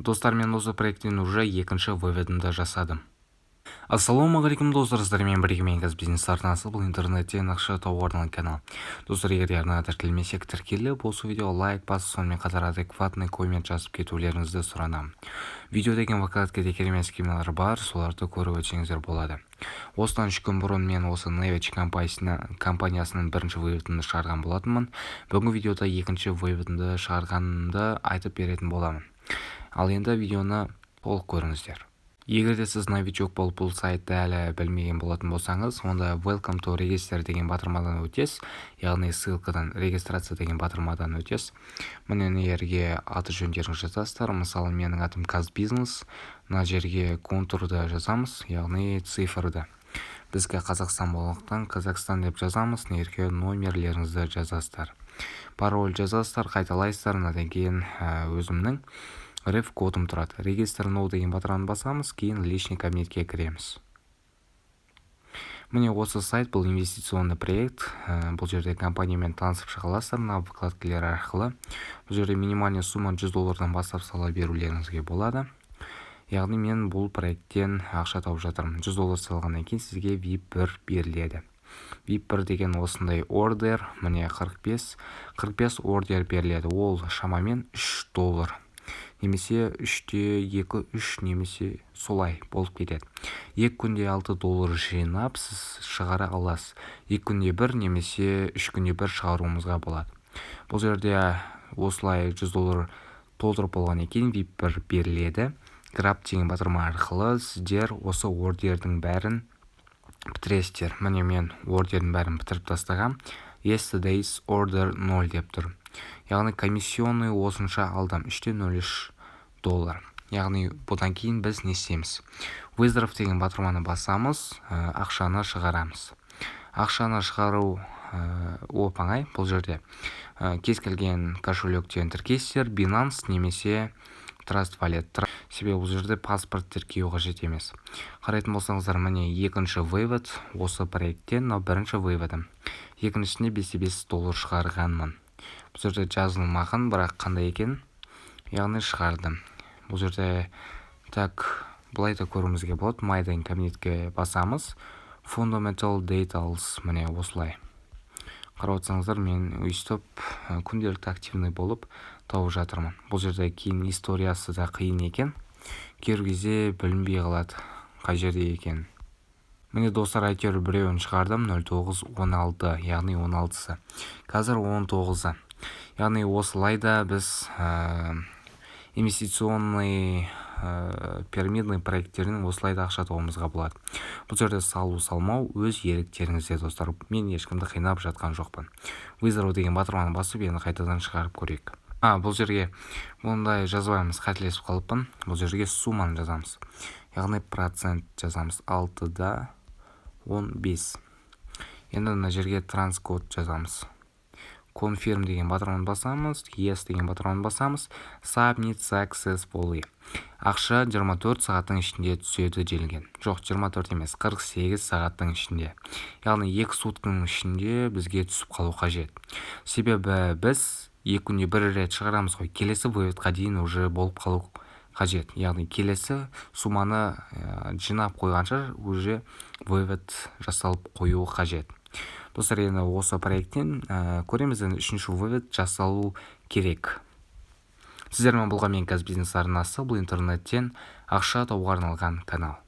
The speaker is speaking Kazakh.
Достар, мен осы проекттен уже екінші выводымды жасадым. Ассалаумағалейкум достар, сіздермен бірге мен бизнес арнасы, бұл интернеттен ақша тауардың канал. Достар, егер арнада тіркелмесек, тіркеліп, осы видео лайк басып, сонымен қатар адекватный коммент жазып кетулеріңізді сұранамын. Видео деген вкладкада керемет схемалар бар, соларды көріп өтсеңіздер болады. Осыдан 3 күн бұрын мен осы Nevich компаниясының бірінші выводын шығарған болатынмын. Бүгінгі видеода екінші выводымды шығарғанымды айтып беретін боламын. Ал енді видеоны толық көріңіздер. Егер де сіз новичок болып бұл сайтты әлі білмеген болатын болсаңыз, онда Welcome to Register деген батырмадан өтесіз, яғни ссылкадан регистрация деген батырмадан өтесіз. Міне жерге аты жөндеріңізді жазасыздар. Мысалы, менің атым Казбизнес. Мына жерге контурды жазамыз, яғни цифрды. Бізге Қазақстан болғандықтан Қазақстан деп жазамыз, жерге номерлеріңізді жазасыздар. Пароль жазасыздар, қайталайсыздар, одан кейін өзімнің реф кодым тұрады. Регистр ноу деген батыраны басамыз, кейін личный кабинетке кіреміз. Міне осы сайт, бұл инвестиционный проект. Бұл жерде компаниямен танысып шыға аласыздар, мына вкладкалар арқылы. Бұл жерде минимальный сумма $100 бастап сала берулеріңізге болады. Яғни мен бұл проекттен ақша тауып жатырмын. $100 салғаннан кейін сізге VIP 1 беріледі. VIP 1 деген осындай ордер, міне 45 ордер беріледі. Ол шамамен $3. Немесе 3-2-3 немесе солай болып кетеді. 2 күнде $6 жинап, сіз шығара аласыз. 2 күнде 1 немесе 3 күнде 1 шығаруымызға болады. Бұл жерде осылай $100 толтырып болғаннан кейін VIP 1 беріледі. Grab деген батырма арқылы сіздер осы ордердің бәрін бітіресіздер. Міне мен ордердің бәрін бітіріп тастағам. Yesterday's order 0 деп тұр. Яғни комиссионный осынша алдым, $3.03. Яғни бұдан кейін біз не істейміз? Withdraw деген батырманы басамыз, ақшаны шығарамыз. Ақшаны шығару оп-оңай. Бұл жерде кез келген кошелектен тіркейсіздер, Binance немесе Trust Wallet. Себебі бұл жерде паспорт тіркеу қажет емес. Қарайтын болсаңыздар, міне екінші вывод осы проекттен, бірінші выводым. Екіншісіне $5 шығарғанмын. Бұл жерде жазылмаған, бірақ қандай екен? Яғни шығардым. Бұл жерде бұлай да көруімізге болады. Майдан кабинетке басамыз. Fundamental Details, міне осылай. Қарап отырсаңыздар, мен өйстіп күнделікті активный болып тауып жатырмын. Бұл жерде кейін историясы да қиын екен. Кер кезде білінбей қалады қай жерде екен. Міне достар, әйтеуір біреуін шығардым, 0916, яғни 16-сы. Қазір 19-ы. Яғни осылайда біз инвестиционный пирамидный проекттерінің осылайда ақша тауымызға болады. Бұл жерде салу-салмау өз еріктеріңізде достар. Мен ешкімді қинап жатқан жоқпын. Withdraw деген батырманы басып, енді қайтадан шығарып көрейік. Бұл жерге ондай жазбаймыз, қателесіп қалыппын. Бұл жерге сумманы жазамыз. Яғни процент жазамыз, 6.15. Енді мына жерге транскод жазамыз. Confirm деген батырманы басамыз, yes деген батырманы басамыз, submit successfully. Ақша 24 сағаттың ішінде түседі делген. Жоқ, 24 емес, 48 сағаттың ішінде. Яғни 2 сутканың ішінде бізге түсіп қалу қажет. Себебі біз 2 күнде 1 рет шығарамыз ғой, келесі выводқа дейін уже болып қалу қажет. Яғни келесі сумманы жинап қойғанша уже вывод жасалып қою қажет. Достар, енді осы проекттен көреміз, үшінші вывод жасалу керек. Сіздермен болған мен Казбизнес арнасы, бұл интернеттен ақша тауға арналған канал.